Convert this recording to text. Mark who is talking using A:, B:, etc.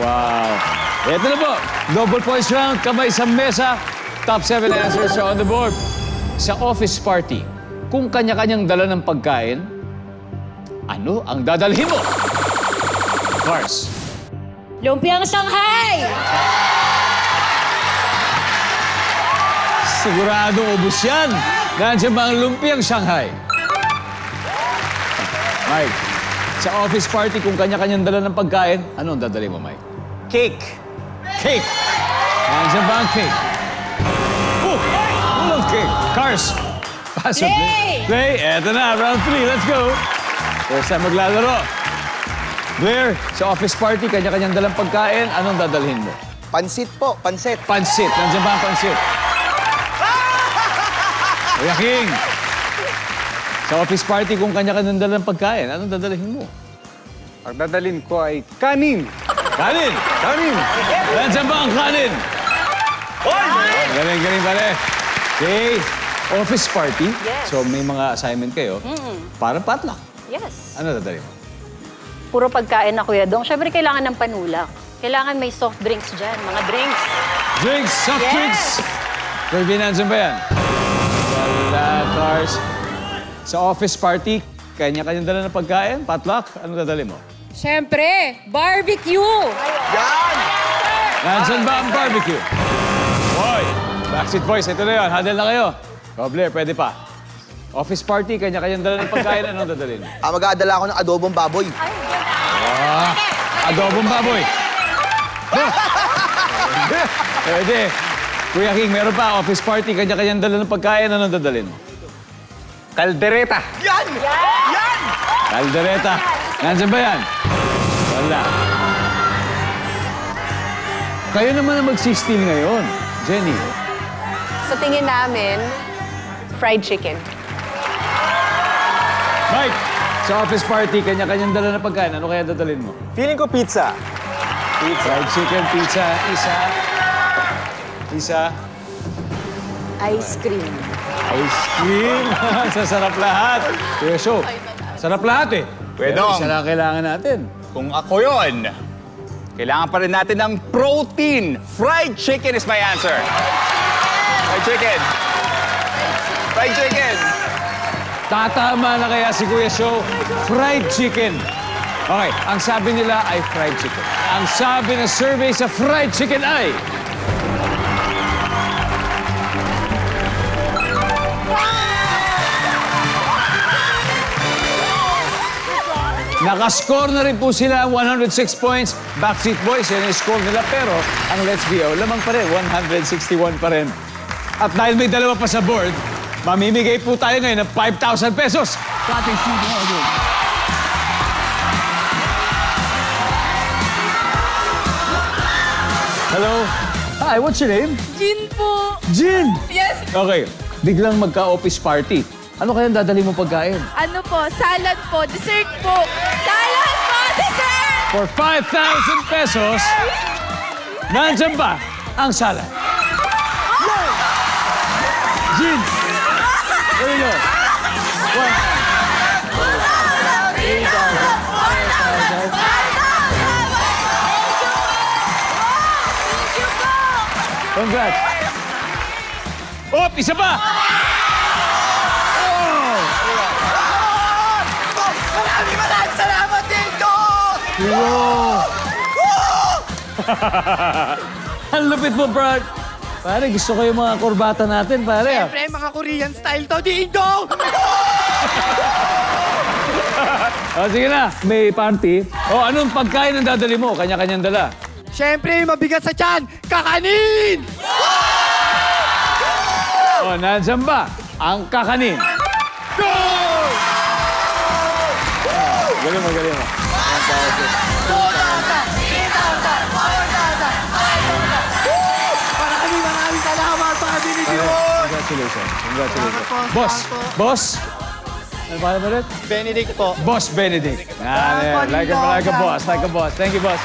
A: Wow. Ito na po. Double points round. Kamay sa mesa. Top 7 answers are on the board. Sa office party, kung kanya-kanyang dala ng pagkain, ano ang dadalhin mo? Cars.
B: Lumpiang Shanghai!
A: Siguradong ubus yan. Nandiyan ba ang lumpiang Shanghai? Mike, sa office party, kung kanya-kanyang dala ng pagkain, ano ang dadalhin mo, Mike?
C: Cake.
A: Cake. Nandiyan ba ang cake? Oh, walang cake. Cars. Pasok.
B: Play!
A: Play. Eto na, round 3. Let's go. First time maglalaro. Blair, sa office party, kanya-kanyang dalang pagkain, anong dadalhin mo?
C: Pansit po, pansit.
A: Pansit. Nandiyan ba ang pansit? Kuya King. Sa office party, kung kanya-kanyang dalang pagkain, anong dadalhin mo?
D: Ang dadalhin ko ay kanin.
A: Kanin.
D: Kanin!
A: Nandiyan ba ang kanin? Galing, galing pala. Okay. Office party.
B: Yes.
A: So may mga assignment kayo. Parang potluck.
B: Yes.
A: Ano dadalhin mo?
B: Puro pagkain na, Kuya Dong. Siyempre, kailangan ng panulak. Kailangan may soft drinks dyan. Mga drinks.
A: Drinks, soft
B: Yes.
A: drinks. Kirby, nandiyan ba yan? Wala, cars. Sa office party, kanya-kanyang dala ng pagkain, potluck. Ano dadalhin mo?
E: Siyempre, barbecue!
C: Yan!
A: Nandiyan ba ang barbecue? Boy, Backstreet Boys, ito na yun. Handle na kayo. Oh, Blair, pwede pa. Office party, kanya-kanyang dala ng pagkain, anong dadalhin mo?
C: Mag-aadala ako ng adobong baboy.
A: Adobong baboy. Pwede. Kuya King, meron pa. Office party, kanya-kanyang dala ng pagkain, anong dadalhin mo?
D: Kaldereta.
C: Yan! Yan!
A: Caldereta. Nandiyan ba yan? Wala. Kayo naman ang magsistil ngayon. Jenny.
E: Sa tingin namin, fried chicken.
A: Mike, sa office party, kanya-kanyang dala na pagkain. Ano kaya dadalhin mo?
D: Feeling ko pizza.
A: Fried chicken, pizza, isa.
E: Ice cream.
A: Ice cream. Sasarap lahat. Kuya Show, sarap lahat eh. Pero
F: Pwedong.
A: isa lang kailangan natin.
F: Kung ako yon, kailangan pa rin natin ng protein. Fried chicken is my answer. Fried chicken. Fried chicken.
A: Tatama na kaya si Kuya Show, fried chicken. Okay, ang sabi nila ay fried chicken. Ang sabi ng survey sa fried chicken ay... Nakascore na rin po sila 106 points. Backstreet Boys, yan yung score nila. Pero ang Let's Be O, lamang pa rin, 161 pa rin. At dahil may dalawa pa sa board, mamimigay po tayo ngayon ng 5,000 pesos. Sa ating studio audience. Hello. Hi, what's your name?
E: Gin po!
A: Jin.
E: Yes!
A: Okay, biglang magka-office party. Ano kaya dadali mo pagkain?
E: Ano po? Salad po. Dessert po. Salad po! Dessert!
A: For 5,000 pesos, nandyan ba ang salad? Jin! There you go. 3,000. Congrats! Oh, isa pa!
C: Maraming salamat dito!
A: Ang lupit mo, Brad. Pare, gusto ko yung mga kurbata natin, pare.
C: Siyempre, mga Korean style to, dito!
A: Sige na, may party. Anong pagkain ang dadali mo? Kanya-kanyang dala.
C: Siyempre, mabigat sa tiyan, kakanin!
A: Nandiyan ba ang kakanin? Galing mo, galing mo.
C: Maraming salamat, Pati ni
A: Congratulations. Congratulations. Boss. Boss. Ano ba naman ulit?
C: Benedict po.
A: Boss Benedict. Like a boss. Like a boss. Thank you, boss.